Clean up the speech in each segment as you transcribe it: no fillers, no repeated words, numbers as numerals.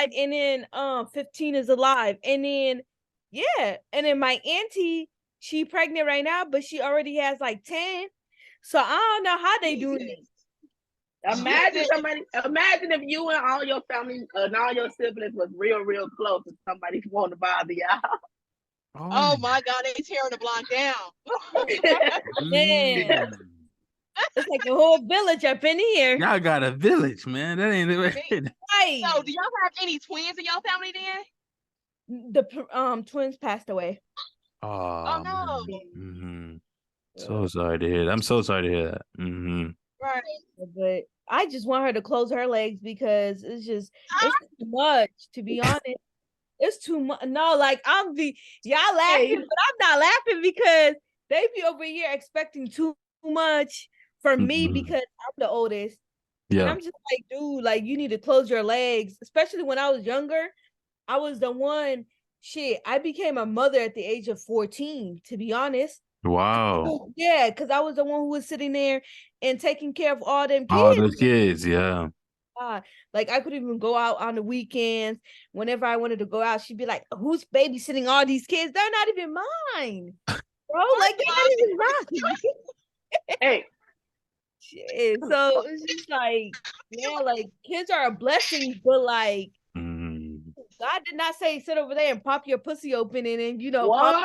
died, and then 15 is alive, and then and then my auntie, she pregnant right now, but she already has like 10. So I don't know how they doing it. Imagine if you and all your family and all your siblings was real close and somebody want to bother y'all. Oh my God, they tearing the block down. Man. It's like a whole village up in here. Y'all got a village, man. That ain't right. So, do y'all have any twins in your family then? The twins passed away. Oh no. Mm-hmm. So sorry to hear that. I'm so sorry to hear that. Mm-hmm. Right. But I just want her to close her legs because it's too much, to be honest. It's too much. No, like y'all laughing, but I'm not laughing because they be over here expecting too much for me because I'm the oldest. Yeah. And I'm just like, dude, like you need to close your legs. Especially when I was younger, I was the one. I became a mother at the age of 14, to be honest. Wow. Yeah, because I was the one who was sitting there and taking care of all them kids. All those kids, yeah. Like I could even go out on the weekends. Whenever I wanted to go out, she'd be like, "Who's babysitting all these kids? They're not even mine, bro. Like they're not even mine." Hey. So it's just like, yeah, like kids are a blessing, but like God did not say sit over there and pop your pussy open and then pop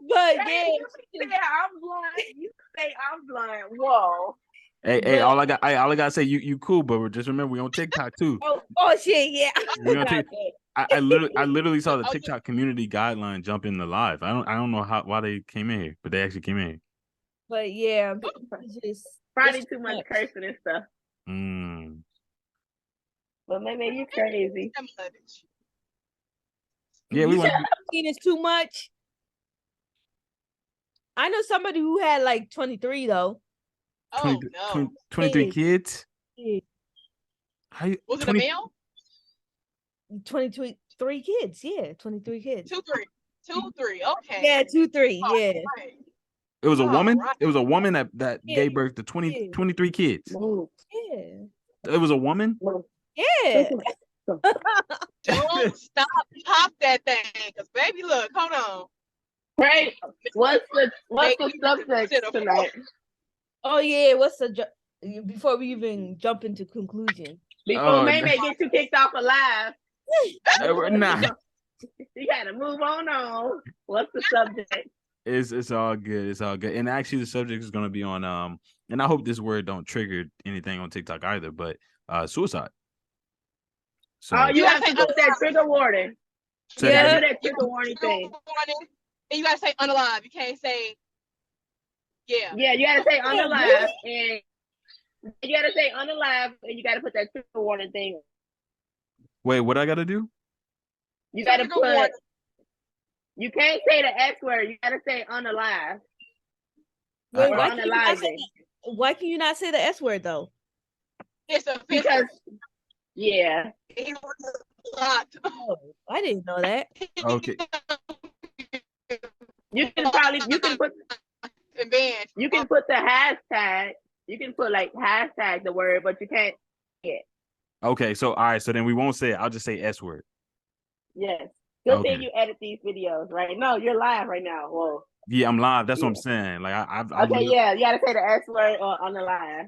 but yeah, I'm blind. You say I'm blind. Whoa. Hey, all I gotta say, you cool, but just remember we on TikTok too. Oh shit, yeah. I literally saw the TikTok community guideline jump in the live. I don't know why they came in here, but they actually came in here. But yeah, it's probably too much cursing and stuff. But maybe you crazy. Yeah, we want. It's too much. I know somebody who had like 23 though. 23 kids. Yeah. Was it a male? 23 kids. Yeah, 23 kids. 2, 3. Okay. Yeah, 2, 3. Yeah. Right. It was a woman. Right. It was a woman that gave birth to 23 kids. Yeah. It was a woman. Yeah. Don't stop, pop that thing, cause baby, look, hold on. Right. What's the subject tonight? Oh yeah, before we even jump into conclusion. Before May get you kicked off alive. Nah. You gotta move on. What's the subject? It's all good. It's all good. And actually the subject is gonna be on and I hope this word don't trigger anything on TikTok either, but suicide. So you have to put that trigger warning. So do that trigger warning thing. And you gotta say unalive. You can't say Yeah, you gotta say unalive and you gotta say unalive and you gotta put that trigger warning thing. Wait, what I gotta do? You gotta put you can't say the S word, you gotta say unalive. Wait, why can you not say the S word though? It's a because yeah. Oh, I didn't know that. Okay. You can put the hashtag. You can put like hashtag the word, but you can't. Yeah. Okay, so all right, so then we won't say it. I'll just say S word. Yes. Good thing you edit these videos, right? No, you're live right now. Whoa. Yeah, I'm live. That's what I'm saying. Like yeah, you gotta say the S word on the live.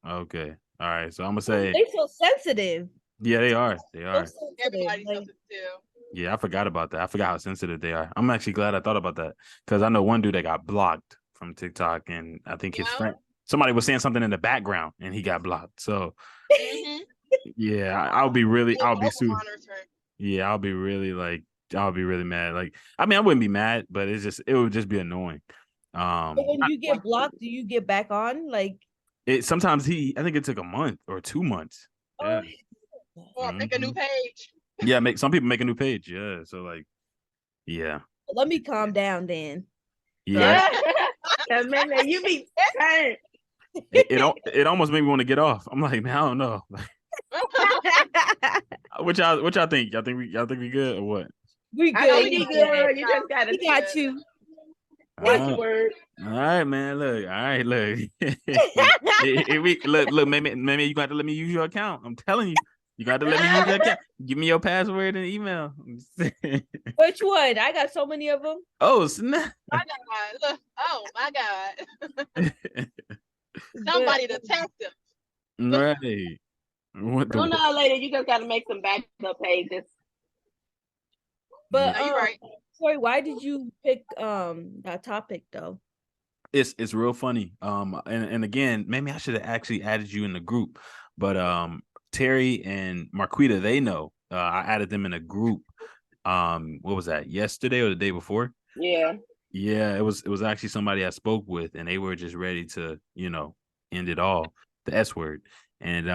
Okay. All right. So I'm gonna say they're so sensitive. Yeah, they are. They are. Everybody's sensitive. Yeah, I forgot about that. I forgot how sensitive they are. I'm actually glad I thought about that because I know one dude that got blocked from TikTok, and I think his friend, somebody was saying something in the background, and he got blocked. So, yeah, I'll be super. Yeah, I'll be really mad. Like, I mean, I wouldn't be mad, but it would just be annoying. But when you get blocked, do you get back on? Like, sometimes I think it took a month or 2 months. Yeah. Or make a new page. Yeah, some people make a new page. Yeah, so like, yeah. Let me calm down then. Yeah. Man, you be tired. It almost made me want to get off. I'm like, man, I don't know. What y'all think? Y'all think we good or what? We good. You just gotta. We got you. What's word? All right, man. Look. All right, look. Look. Maybe you got to let me use your account. I'm telling you. You got to let me use your account. Give me your password and email. Which one? I got so many of them. Oh, snap. My God. Look. Oh, my God. Somebody to test them. Right. What the? No, lady, you just got to make some backup pages. But you're right. Sorry, why did you pick that topic though? It's real funny. And again, maybe I should have actually added you in the group, but Terry and Marquita, they know. I added them in a group. What was that? Yesterday or the day before? Yeah. Yeah, it was actually somebody I spoke with, and they were just ready to, end it all, the S word. And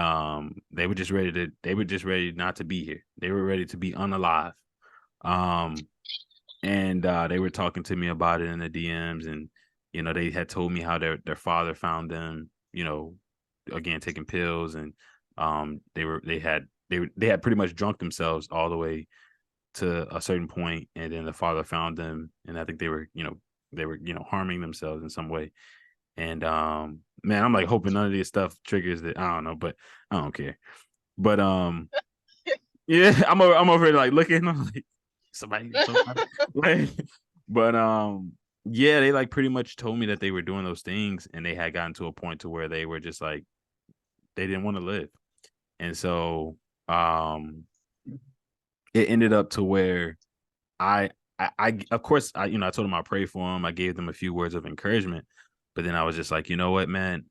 they were just ready not to be here. They were ready to be unalive. And they were talking to me about it in the DMs, and they had told me how their father found them, again taking pills, and they had pretty much drunk themselves all the way to a certain point, and then the father found them, and I think they were harming themselves in some way. And man, I'm like hoping none of this stuff triggers that. I don't know, but I don't care. But yeah, I'm over here like looking. I'm like somebody. Like, but yeah, they like pretty much told me that they were doing those things, and they had gotten to a point to where they were just like they didn't want to live, and so it ended up to where I of course I told them I prayed for them. I gave them a few words of encouragement, but then I was just like, you know what, man,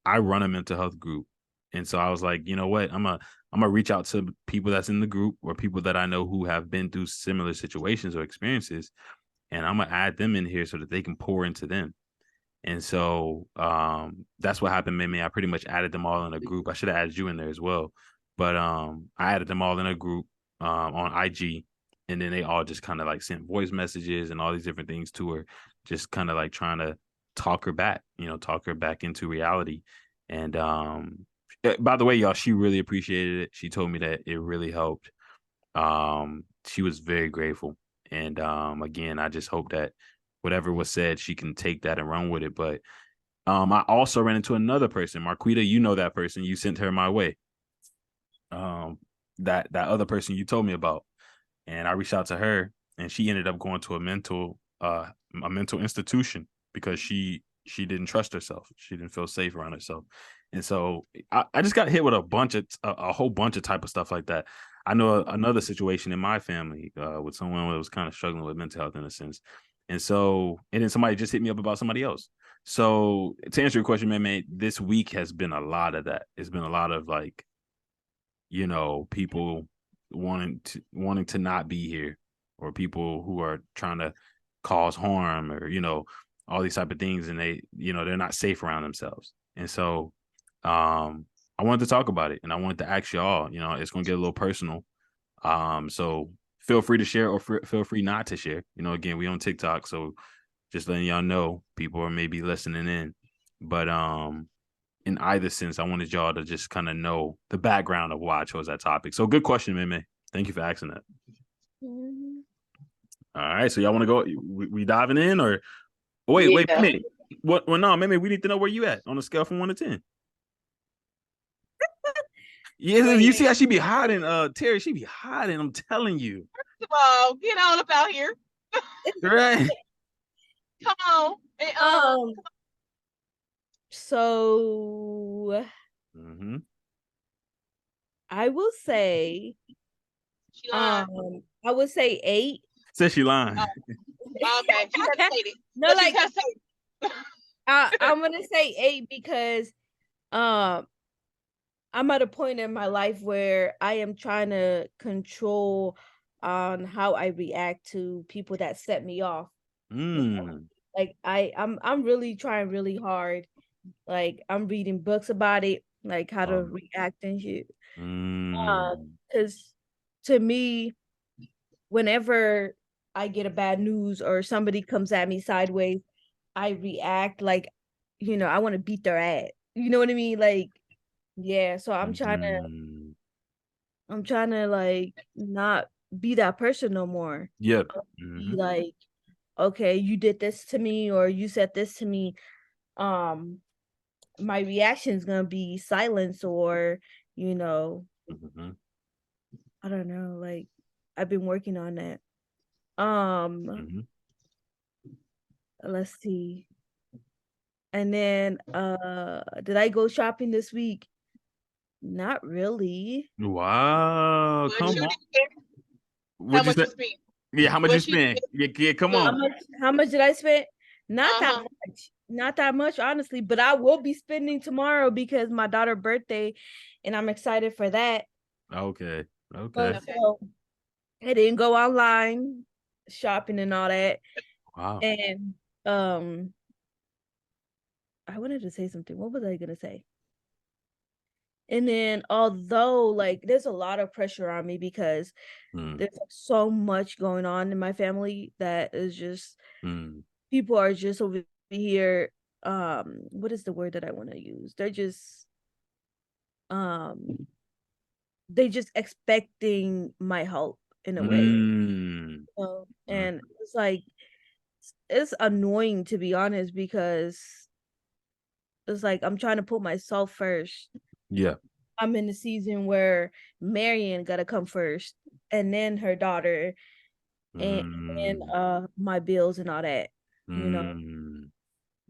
I run a mental health group, and so I was like, you know what, I'm gonna reach out to people that's in the group or people that I know who have been through similar situations or experiences, and I'm gonna add them in here so that they can pour into them. And so that's what happened, Mimi. I pretty much added them all in a group. I should have added you in there as well, but I added them all in a group on IG, and then they all just kind of like sent voice messages and all these different things to her, just kind of like trying to talk her back into reality. And by the way, y'all, she really appreciated it. She told me that it really helped. She was very grateful. And again, I just hope that whatever was said, she can take that and run with it. But I also ran into another person, Marquita. You know that person. You sent her my way. That other person you told me about. And I reached out to her, and she ended up going to a mental institution because she didn't trust herself. She didn't feel safe around herself. And so I just got hit with a whole bunch of type of stuff like that. I know another situation in my family with someone who was kind of struggling with mental health in a sense. And then somebody just hit me up about somebody else. So to answer your question, man, this week has been a lot of that. It's been a lot of like, people wanting to not be here, or people who are trying to cause harm, or all these type of things, and they they're not safe around themselves. And so I wanted to talk about it, and I wanted to ask y'all, it's going to get a little personal, so feel free to share or feel free not to share. Again, we on TikTok, so just letting y'all know people are maybe listening in. But in either sense, I wanted y'all to just kind of know the background of why I chose that topic. So good question, Meme. Thank you for asking that. Mm-hmm. All right, so y'all want to go? We diving in, or wait, Meme. What? Well, no, Meme. We need to know where you at on a scale from 1 to 10. Yeah, you see how she be hiding, Terry. She be hiding. I'm telling you. First of all, get on up out here. Right. Come on. So I will say I would say 8. Says she lying. Okay. She hesitated. No, like I'm gonna say 8 because I'm at a point in my life where I am trying to control on how I react to people that set me off. Like I'm really trying really hard. Like I'm reading books about it, like how to react and shit. Because to me, whenever I get a bad news or somebody comes at me sideways, I react like, I want to beat their ass. You know what I mean? Like, yeah. So I'm trying to like not be that person no more. Yep. Be like, okay, you did this to me or you said this to me. My reaction is gonna be silence or, I don't know, like I've been working on that. Let's see. And then did I go shopping this week? Not really. Wow, But come you on. did. How What'd you much you say? spend? Yeah, how much you What you spend? did? Yeah, come Look. on. How much did I spend? Not that Uh-huh. much. Not that much, honestly, but I will be spending tomorrow because my daughter's birthday and I'm excited for that. Okay. But Okay. so I didn't go online shopping and all that. Wow. And I wanted to say something. What was I gonna say? And then although like there's a lot of pressure on me because there's so much going on in my family that is just people are just over here. What is the word that I want to use? Um they just expecting my help in a way. And it's like it's annoying to be honest because it's like I'm trying to put myself first. Yeah. I'm in the season where Marion gotta come first and then her daughter and my bills and all that, you know.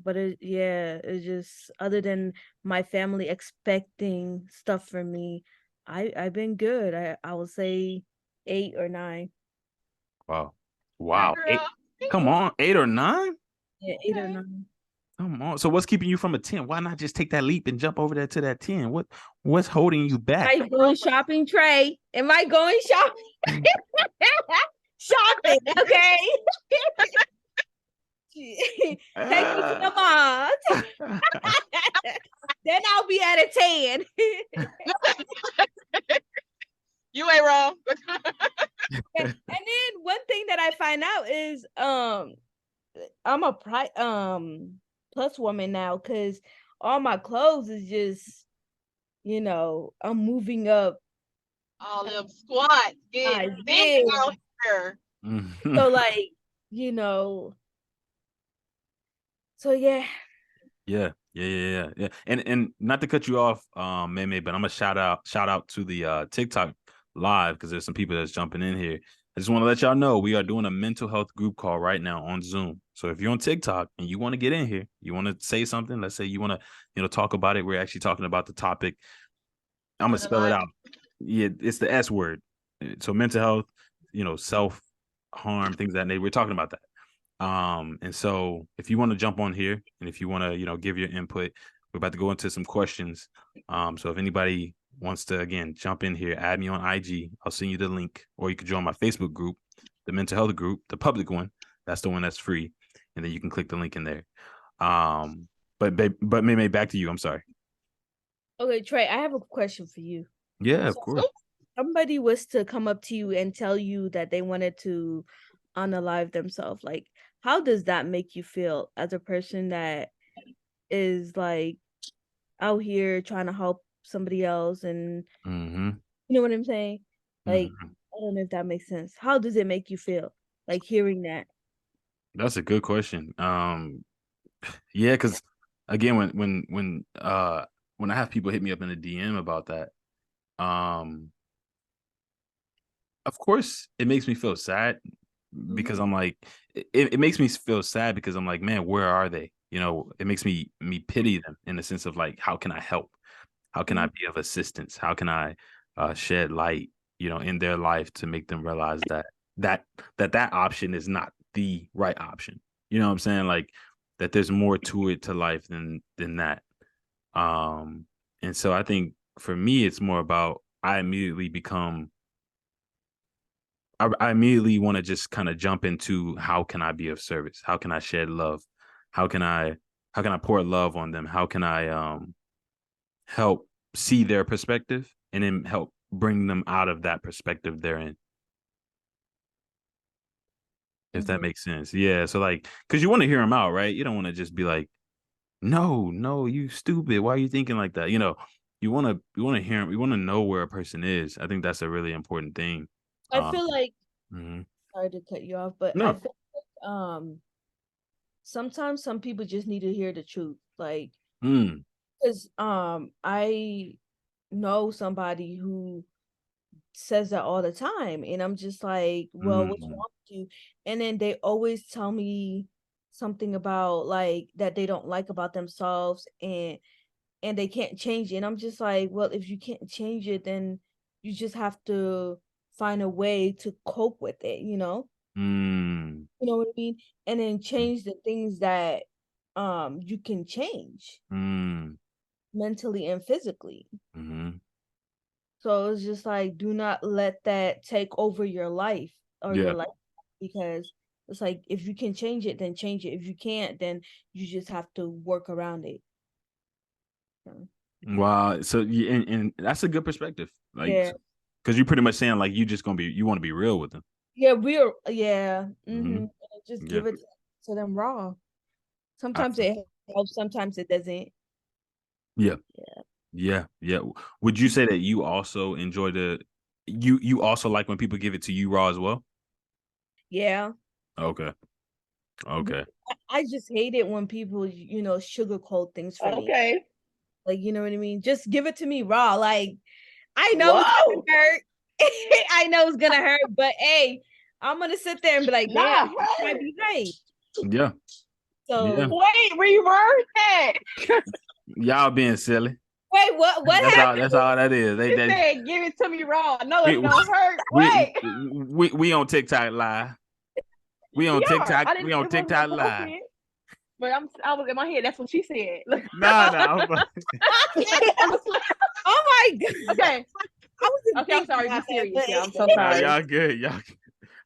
But it's just other than my family expecting stuff from me, I've been good. I will say 8 or 9. Wow. Hey, Wow. girl. 8. Come on. 8 or 9? Yeah, 8 or Okay. 9. Come on. So what's keeping you from a 10? Why not just take that leap and jump over there to that 10? What's holding you Am back? I going shopping, Trey? Am I going shopping? Shopping, okay? Take me to the mall. Then I'll be at a 10. You ain't wrong. And then one thing that I find out is I'm a plus woman now because all my clothes is just I'm moving up. All them squats I get thick did. out here. So like, you know, so yeah. Yeah. And not to cut you off, May, but I'm gonna shout out to the TikTok live because there's some people that's jumping in here. I just want to let y'all know we are doing a mental health group call right now on Zoom. So if you're on TikTok and you want to get in here, you want to say something, let's say you want to, talk about it. We're actually talking about the topic. I'm gonna spell it out. Yeah, it's the S word. So mental health, self harm, things that we're talking about that. And so if you want to jump on here and if you want to, give your input, we're about to go into some questions. So if anybody wants to, again, jump in here, add me on IG. I'll send you the link, or you could join my Facebook group, the mental health group, the public one. That's the one that's free. And then you can click the link in there. But May, back to you. I'm sorry. Okay, Trey, I have a question for you. Yeah, of course. Somebody was to come up to you and tell you that they wanted to unalive themselves. Like, how does that make you feel as a person that is like out here trying to help somebody else and you know what I'm saying? Like, I don't know if that makes sense. How does it make you feel? Like hearing that? That's a good question. Yeah, because again, when I have people hit me up in the DM about that, of course it makes me feel sad because I'm like, it makes me feel sad because I'm like, man, where are they? It makes me pity them in the sense of like, how can I help? How can I be of assistance? How can I shed light, in their life to make them realize that option is not the right option. You know what I'm saying? Like that there's more to it to life than that. And so I think for me, it's more about I immediately want to just kind of jump into how can I be of service? How can I shed love? How can I pour love on them? How can I help see their perspective and then help bring them out of that perspective they're in? If that makes sense. Yeah. So like, cause you want to hear them out, right? You don't want to just be like, no, you stupid. Why are you thinking like that? You want to hear them. You want to know where a person is. I think that's a really important thing. I feel like sorry to cut you off, but I No. feel like sometimes some people just need to hear the truth. Like because I know somebody who says that all the time, and I'm just like, well, what's wrong with you? And then they always tell me something about like that they don't like about themselves, and they can't change it. And I'm just like, well, if you can't change it, then you just have to find a way to cope with it, you know? You know what I mean? And then change the things that you can change mentally and physically. So it's just like, do not let that take over your life or your life, because it's like, if you can change it, then change it. If you can't, then you just have to work around it. Wow. So and that's a good perspective. Like, because you're pretty much saying like you want to be real with them. Yeah, just give it to them raw. Sometimes it helps, sometimes it doesn't. Yeah. Would you say that you also enjoy you also like when people give it to you raw as well? Yeah. Okay. I just hate it when people, sugarcoat things for me. Like, you know what I mean? Just give it to me raw. Like, I know it's gonna hurt. I know it's gonna hurt, but hey, I'm gonna sit there and be like, damn, this might be right. Yeah. So wait, reverse that. Y'all being silly. Wait, what happened? That's all that is. They said, give it to me raw. No, it don't hurt. We on TikTok live. We on TikTok. We on TikTok live. But I was in my head. That's what she said. No. Oh my god. Okay. I'm sorry. Be serious. Yeah, I'm so sorry. Y'all good.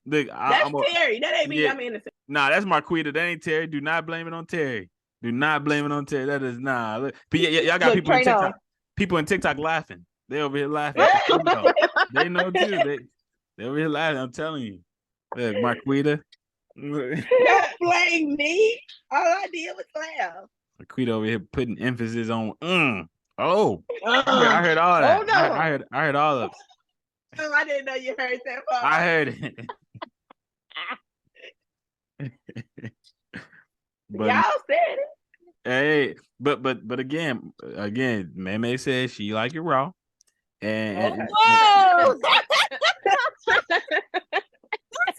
Look, that's Terry. That ain't me. I'm innocent. Nah, that's Marquita. That ain't Terry. Do not blame it on Terry. That is Look, y'all got people in TikTok. People in TikTok laughing. They over here laughing. They know too. They over here laughing. I'm telling you. Look, Marquita. Don't blame me. All I did was laugh. Marquita over here putting emphasis on I heard all that. No. I heard all of it. Oh, I didn't know you heard that part. I heard it. But, y'all said it. Hey, but again, Meme says she like it raw. And whoa! Don't say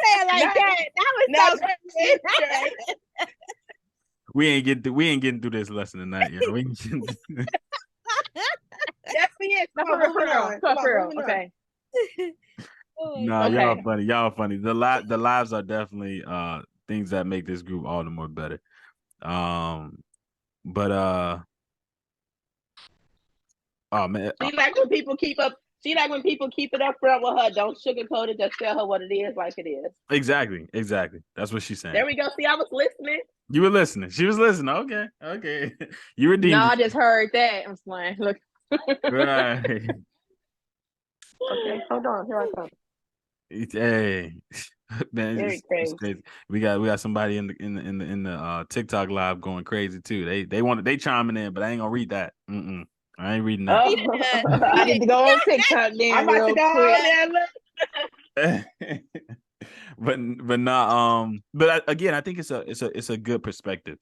it like that. That was so we ain't getting through this lesson tonight, yo. We That's me. Okay. No, y'all funny. The lives are definitely things that make this group all the more better. But oh man, she like when people keep it up front with her. Don't sugarcoat it. Just tell her what it is, like it is. Exactly. That's what she's saying. There we go. See, I was listening. You were listening. She was listening. Okay. You were deemed. No, I just heard that. I'm playing. Look. Right. Okay, hold on. Here I come. Hey, man, it's crazy. We got somebody in the TikTok live going crazy too. They chiming in, but I ain't gonna read that. I ain't reading that. I need to go on TikTok then. I'm about to go on there. but not but again, I think it's a good perspective.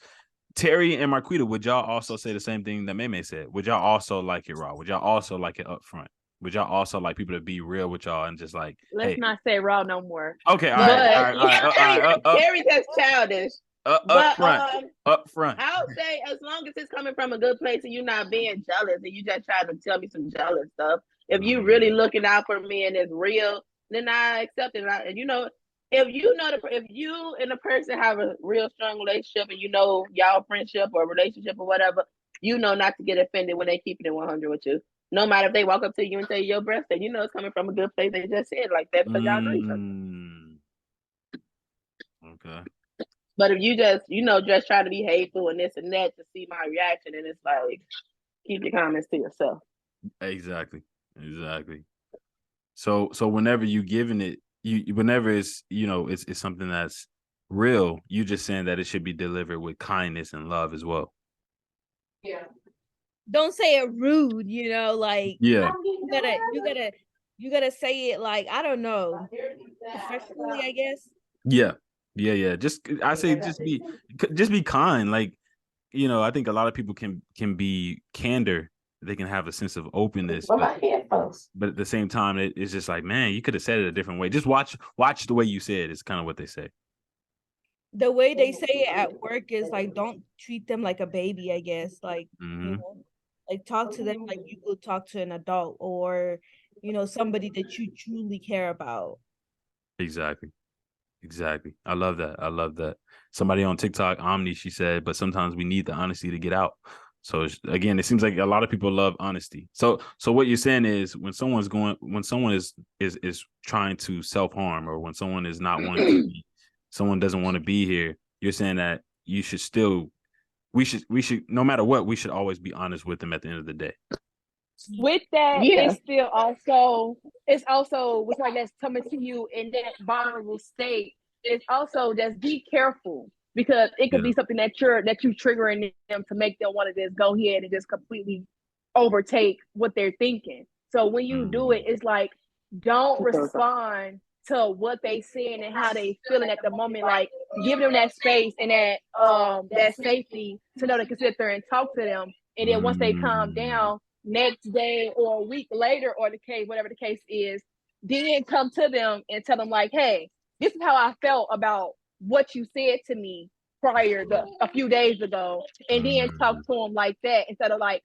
Terry and Marquita, would y'all also say the same thing that Meme said? Would y'all also like it raw? Would y'all also like it up front? Would y'all also like people to be real with y'all and just like, let's not say raw no more. Okay, all right. Terry's just childish. Up front. I would say as long as it's coming from a good place and you're not being jealous and you just trying to tell me some jealous stuff. If you really looking out for me and it's real, then I accept it. And if you and the person have a real strong relationship and y'all friendship or relationship or whatever, not to get offended when they keep it 100 with you. No matter if they walk up to you and say your breast, then it's coming from a good place. They just said like that because y'all know each other. Okay. But if you just, just try to be hateful and this and that to see my reaction, and it's like, keep your comments to yourself. Exactly. So whenever you giving it, whenever it's it's something that's real, you just saying that it should be delivered with kindness and love as well. Yeah. Don't say it rude, like yeah. You gotta say it like, I don't know, professionally, I guess. Yeah. Just be kind. Like, I think a lot of people can be candor they can have a sense of openness. But at the same time, it's just like, man, you could have said it a different way. Just watch the way you said. It's kind of what they say. The way they say it at work is like, don't treat them like a baby, I guess. Like, you know, like talk to them like you would talk to an adult, or, you know, somebody that you truly care about. Exactly. I love that. Somebody on TikTok, Omni, she said, but sometimes we need the honesty to get out. So again, it seems like a lot of people love honesty. So what you're saying is when someone is trying to self-harm, or when someone is not wanting to be, someone doesn't want to be here, you're saying that we should no matter what, we should always be honest with them at the end of the day. With that, it's also with like that's coming to you in that vulnerable state. It's also just be careful, because it could be something that you triggering them to make them want to just go ahead and just completely overtake what they're thinking. So when you do it, it's like, don't respond to what they saying and how they feeling at the moment. Like, give them that space and that safety to know they can sit there and talk to them. And then once they calm down, next day or a week later, or whatever the case is, then come to them and tell them like, hey, this is how I felt about what you said to me a few days ago. And then talk to them like that, instead of like,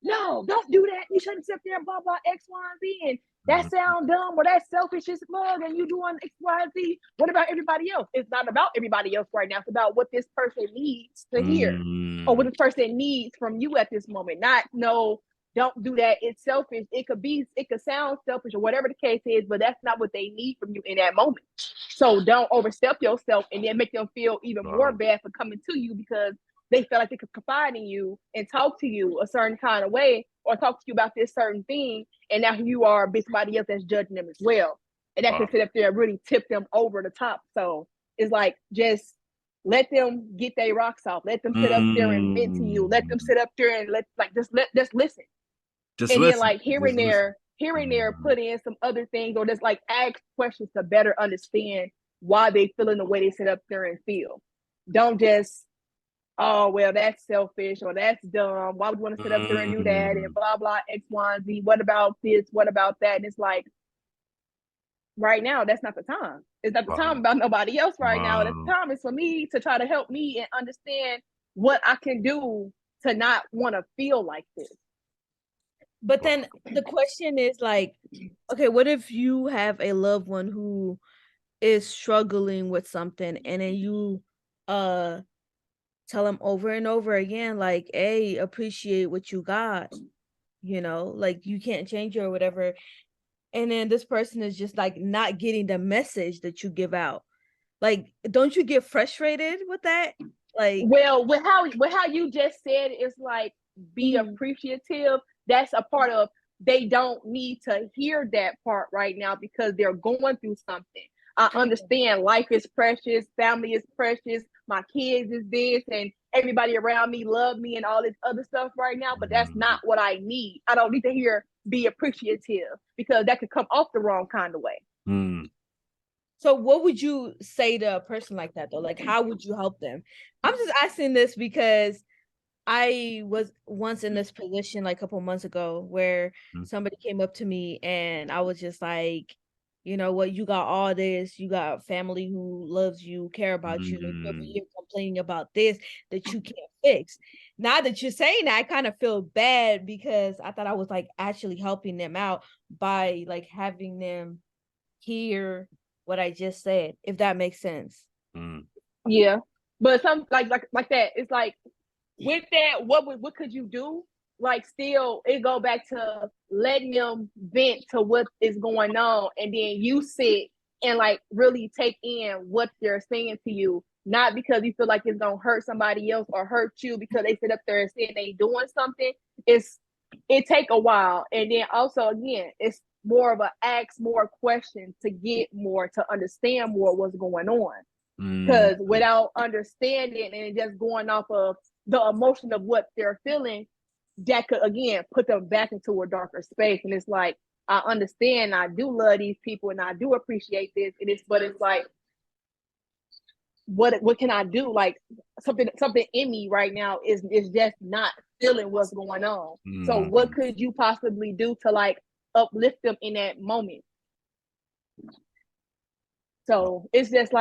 no, don't do that. You shouldn't sit there, blah, blah, X, Y, and Z. And that sound dumb, or that's selfish as fuck, and you doing X, Y, and Z. What about everybody else? It's not about everybody else right now. It's about what this person needs to hear, or what this person needs from you at this moment. Not, no, don't do that. It's selfish. It could sound selfish or whatever the case is, but that's not what they need from you in that moment. So don't overstep yourself and then make them feel even more bad for coming to you, because they feel like they could confide in you and talk to you a certain kind of way, or talk to you about this certain thing. And now you are somebody else that's judging them as well. And that can sit up there and really tip them over the top. So it's like, just let them get their rocks off. Let them sit up there and vent to you. Let them sit up there and just listen. Then like here and there, put in some other things, or just like ask questions to better understand why they feeling the way they sit up there and feel. Don't just, oh, well, that's selfish, or that's dumb. Why would you want to sit up there and do that? And blah, blah, X, Y, and Z. What about this? What about that? And it's like, right now, that's not the time. It's not the time about nobody else right now. The time is for me to try to help me and understand what I can do to not want to feel like this. But then the question is like, okay, what if you have a loved one who is struggling with something, and then you tell them over and over again, like, hey, appreciate what you got, you know, like you can't change it or whatever. And then this person is just like not getting the message that you give out. Like, don't you get frustrated with that? Like, well, with how you just said, it's like, be appreciative. That's a part of, they don't need to hear that part right now because they're going through something. I understand life is precious, family is precious, my kids is this, and everybody around me love me and all this other stuff right now, but that's not what I need. I don't need to hear be appreciative, because that could come off the wrong kind of way. So what would you say to a person like that though? Like, how would you help them? I'm just asking this because I was once in this position like a couple months ago where somebody came up to me and I was just like, you know what, you got all this, you got family who loves you, care about you, and you're complaining about this that you can't fix. Now that you're saying that, I kind of feel bad because I thought I was like actually helping them out by like having them hear what I just said, if that makes sense. Yeah, but some like that, it's like, with that, what could you do? Like, still, it go back to letting them vent to what is going on, and then you sit and like really take in what they're saying to you, not because you feel like it's gonna hurt somebody else or hurt you because they sit up there and say they doing something. It take a while, and then also again, it's more of a ask more questions to get more, to understand more what's going on. Because without understanding and just going off of the emotion of what they're feeling, that could again put them back into a darker space. And it's like, I understand, I do love these people and I do appreciate this, but it's like, what can I do? Like something in me right now is just not feeling what's going on. So what could you possibly do to like uplift them in that moment? So it's just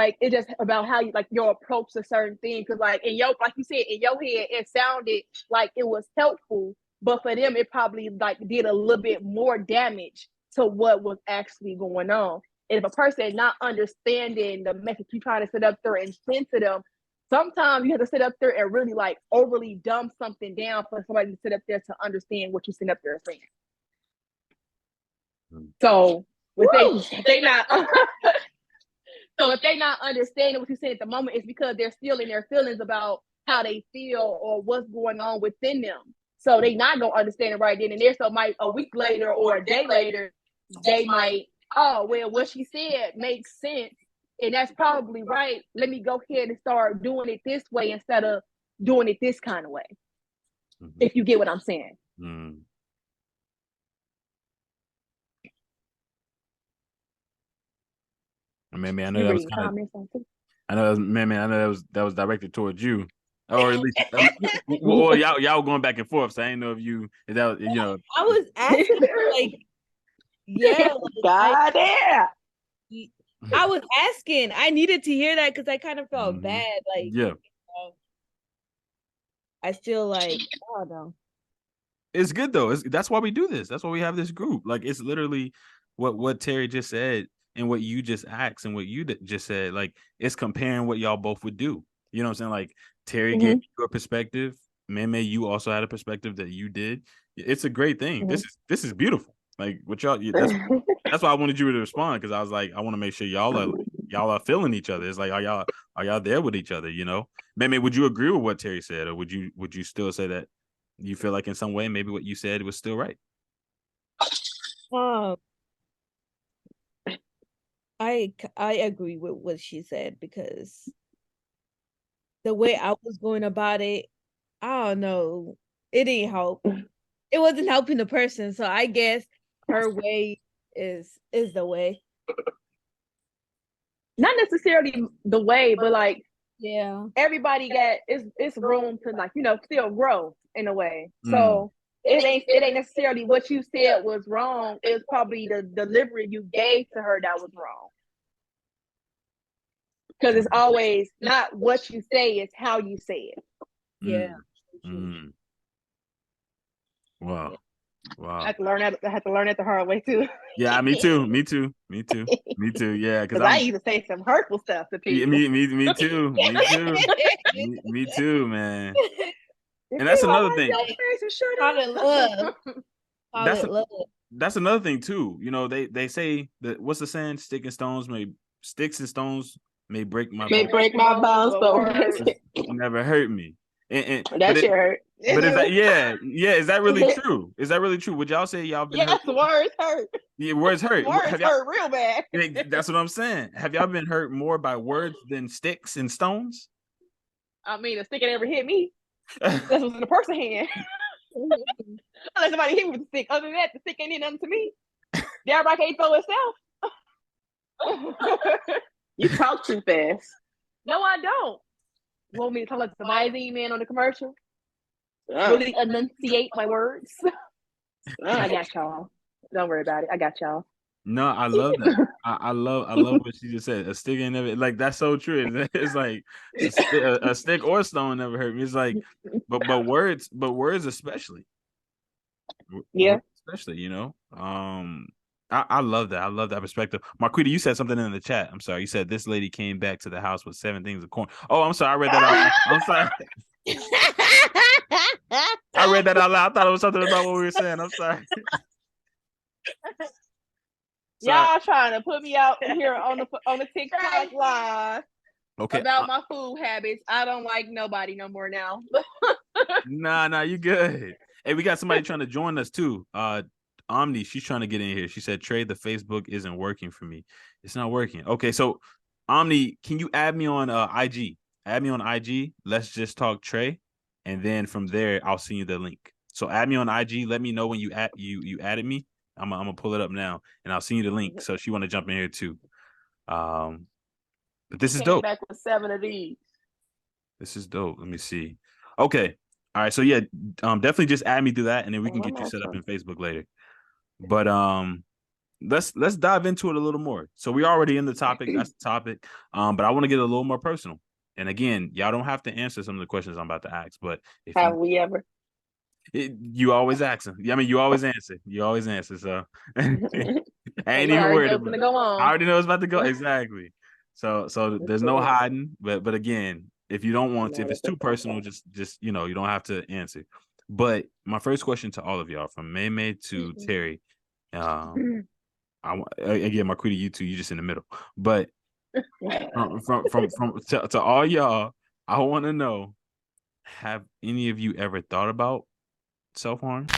about how you like your approach to certain things. Cause like like you said, in your head, it sounded like it was helpful, but for them, it probably like did a little bit more damage to what was actually going on. And if a person is not understanding the message you trying to sit up there and send to them, sometimes you have to sit up there and really like overly dumb something down for somebody to sit up there to understand what you sit up there saying. So if they not so if they not understanding what you said at the moment, it's because they're still in their feelings about how they feel or what's going on within them. So they not gonna understand it right then and there. So might a week later or a day later, they might, oh well, what she said makes sense, and that's probably right. Let me go ahead and start doing it this way instead of doing it this kind of way. If you get what I'm saying. Man, I know that was kind of. I know that was directed towards you, or at least, or y'all were going back and forth. So I didn't know if that was, I was asking like, yeah, God damn. I was asking. I needed to hear that because I kind of felt bad. Like, yeah, I still like, I don't know. It's good though. That's why we do this. That's why we have this group. Like it's literally what Terry just said and what you just asked and what you just said. Like it's comparing what y'all both would do. You know what I'm saying? Like Terry gave you a perspective. Meme, you also had a perspective that you did. It's a great thing. This is beautiful. Like what y'all. That's why I wanted you to respond because I was like, I want to make sure y'all are feeling each other. It's like are y'all there with each other? You know, Meme, would you agree with what Terry said, or would you still say that you feel like in some way maybe what you said was still right? I agree with what she said because the way I was going about it, I don't know, it didn't help. It wasn't helping the person, so I guess her way is the way. Not necessarily the way, but like everybody got it's room to like still grow in a way. So it ain't necessarily what you said was wrong. It's probably the delivery you gave to her that was wrong. Because it's always not what you say, it's how you say it. Yeah. Wow. I had to learn that the hard way too. Yeah, me too. Yeah, because I used to say some hurtful stuff to people. Yeah, me too. Me too, man. And that's another thing. That's another thing too. You know, they say that what's the saying? Sticks and stones may break my bones, but never hurt me. And that shit hurt. But is that is that really true? Is that really true? Would y'all say y'all been hurt? Words hurt. Yeah, words hurt. Words hurt real bad. That's what I'm saying. Have y'all been hurt more by words than sticks and stones? I mean, a stick ain't ever hit me. That's what's in the person's hand. Unless somebody hit me with a stick. Other than that, the stick ain't nothing to me. The airbag can't throw itself. You talk too fast. No, I don't. You want me to talk like the magazine man on the commercial? Really enunciate my words. I got y'all. Don't worry about it. I got y'all. No, I love that. I love what she just said. A stick ain't never like that's so true. It's like a stick or a stone never hurt me. It's like, but words especially. Yeah, especially I love that. I love that perspective. Marquita, you said something in the chat. I'm sorry. You said this lady came back to the house with 7 things of corn. Oh, I'm sorry. I read that out. I'm sorry. I read that out loud. I thought it was something about what we were saying. I'm sorry. Y'all trying to put me out here on the TikTok live about my food habits. I don't like nobody no more now. Nah, you good. Hey, we got somebody trying to join us too. Omni, she's trying to get in here. She said, Trey, the Facebook isn't working for me. It's not working. Okay, so Omni, can you add me on IG? Add me on IG. Let's just talk Trey. And then from there, I'll send you the link. So add me on IG. Let me know when you added me. I'm gonna pull it up now, and I'll send you the link. So she want to jump in here too. But this is Came dope. back with 7 of these. This is dope. Let me see. Okay. All right. So yeah, definitely just add me to that, and then we can get you set up in Facebook later. But let's dive into it a little more. So we're already in the topic. That's the topic. But I want to get a little more personal. And again, y'all don't have to answer some of the questions I'm about to ask. But if we ever? You always ask them. I mean, you always answer. You always answer. So I ain't even worried about it. I already know it's about to go. Exactly. So there's no hiding. But again, if you don't want to, if it's too personal, just you don't have to answer. But my first question to all of y'all, from May to Terry, again, Marquita, you two, you just in the middle. But to all y'all, I want to know: have any of you ever thought about self-harm?